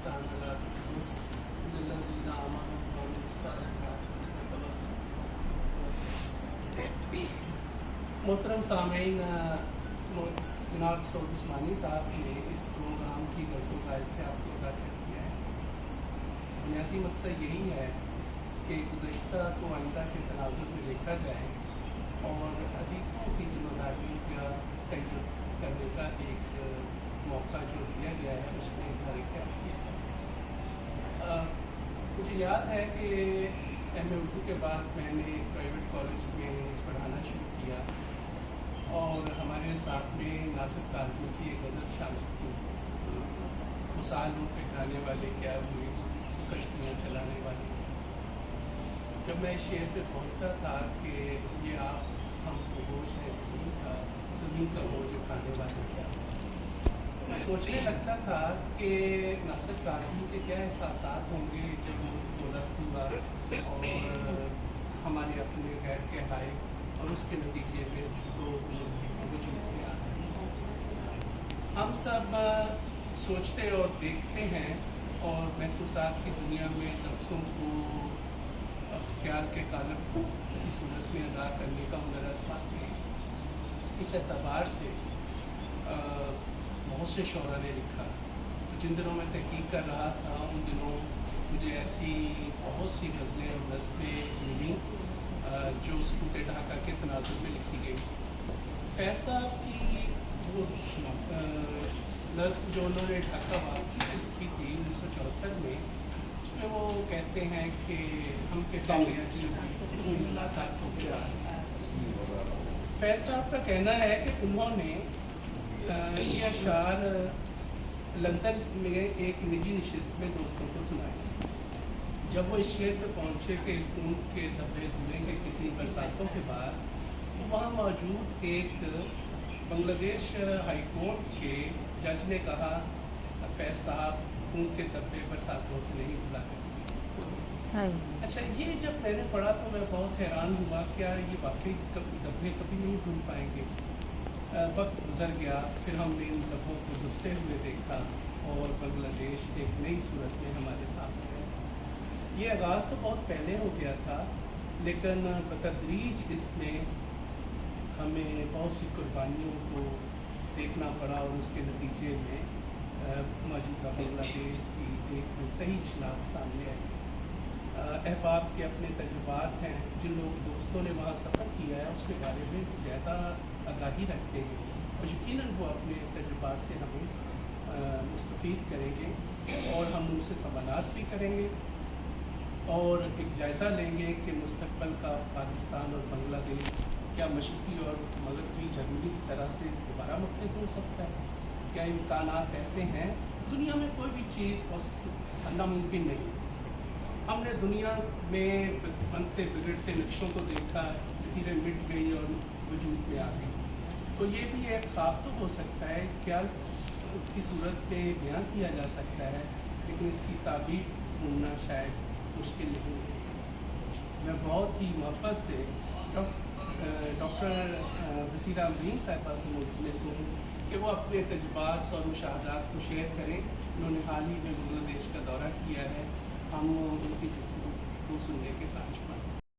الإحسان على الذين آمنوا وعملوا الصالحات وتواصوا محترم سامعین، جناب سعود عثمانی صاحب نے اس پروگرام کی غرض سے آپ کو آگاہ کیا ہے۔ بنیادی مقصد یہی ہے کہ گزشتہ کو آئندہ کے تناظر میں دیکھا جائے اور ادیبوں کی ذمہ داریوں کا تعین کرنے کا ایک موقع جو دیا گیا ہے اس میں اظہار خیال کیا ہے۔ مجھے یاد ہے کہ ایم اے اردو کے بعد میں نے پرائیویٹ کالج میں پڑھانا شروع کیا اور ہمارے ساتھ میں ناصر کاظمی کی ایک غزل شامل تھی، مثالوں پہ گانے والے کیا ہوئے کشتیاں چلانے والے۔ جب میں اس شعر پہ پہنچتا تھا کہ یہ آپ ہم کو بوجھ ہے زمین کا بوجھ اٹھانے والے کیا، میں سوچنے لگتا تھا کہ ناصر کاظمی کے کیا احساسات ہوں گے جب ملک دولت ہوا اور ہمارے اپنے غیر کہلائے اور اس کے نتیجے میں جو وجود میں آ گئے۔ ہم سب سوچتے اور دیکھتے ہیں اور محسوسات کی دنیا میں لفظوں کو خیال کے کالم کی صورت میں ادا کرنے کا ہنر آزماتے ہیں۔ اس اعتبار سے بہت سے شعراء نے لکھا، جن دنوں میں تحقیق کر رہا تھا ان دنوں مجھے ایسی بہت سی غزلیں اور نظمیں ملیں جو سکوت ڈھاکہ کے تناظر میں لکھی گئی۔ فیض صاحب کی وہ نظم جو انہوں نے ڈھاکہ واپسی میں لکھی تھی 1974 میں، اس میں وہ کہتے ہیں کہ ہم کے ملاقات ہو گیا۔ فیض صاحب کا کہنا ہے کہ انہوں نے یہ اشعار لندن میں ایک نجی نشست میں دوستوں کو سنائے۔ جب وہ اس شعر پہ پہنچے کہ خون کے دھبے دھلیں گے کتنی برساتوں کے بعد، تو وہاں موجود ایک بنگلہ دیش ہائی کورٹ کے جج نے کہا فیض صاحب خون کے دھبے برساتوں سے نہیں دھلا کرتے۔ اچھا، یہ جب میں نے پڑھا تو میں بہت حیران ہوا، کیا یہ واقعی دھبے کبھی نہیں دھل پائیں گے؟ وقت گزر گیا، پھر ہم نے ان دھبوں کو دھلتے ہوئے دیکھا اور بنگلہ دیش ایک نئی صورت میں ہمارے سامنے ہے۔ یہ آغاز تو بہت پہلے ہو گیا تھا، لیکن بتدریج اس میں ہمیں بہت سی قربانیوں کو دیکھنا پڑا اور اس کے نتیجے میں موجودہ بنگلہ دیش کی ایک صحیح شناخت سامنے آئی۔ احباب کے اپنے تجربات ہیں، جن لوگ دوستوں نے وہاں سفر کیا ہے اس کے بارے میں زیادہ آگاہی رکھتے ہیں اور یقیناً وہ اپنے تجربات سے ہمیں مستفید کریں گے اور ہم ان سے سوالات بھی کریں گے اور ایک جائزہ لیں گے کہ مستقبل کا پاکستان اور بنگلہ دیش کیا مشرقی اور مغربی جرمنی کی طرح سے دوبارہ متحد ہو سکتا ہے؟ کیا امکانات ایسے ہیں؟ دنیا میں کوئی بھی چیز ناممکن نہیں۔ ہم نے دنیا میں بنتے بگڑتے نقشوں کو دیکھا، لکیریں مٹ گئی اور وجود میں آ گئی۔ تو یہ بھی ایک خواب تو ہو سکتا ہے، خیال کی صورت میں بیان کیا جا سکتا ہے، لیکن اس کی تعبیر ڈھونڈنا شاید مشکل نہیں ہے۔ میں بہت ہی محبت سے ڈاکٹر بصیرہ امین صاحبہ سے ملتمس ہوں کہ وہ اپنے تجربات اور مشاہدات کو شیئر کریں۔ انہوں نے حال ہی میں بنگلہ دیش کا دورہ کیا ہے، ہم ان کی گفتگو کو سننے کے تاج پر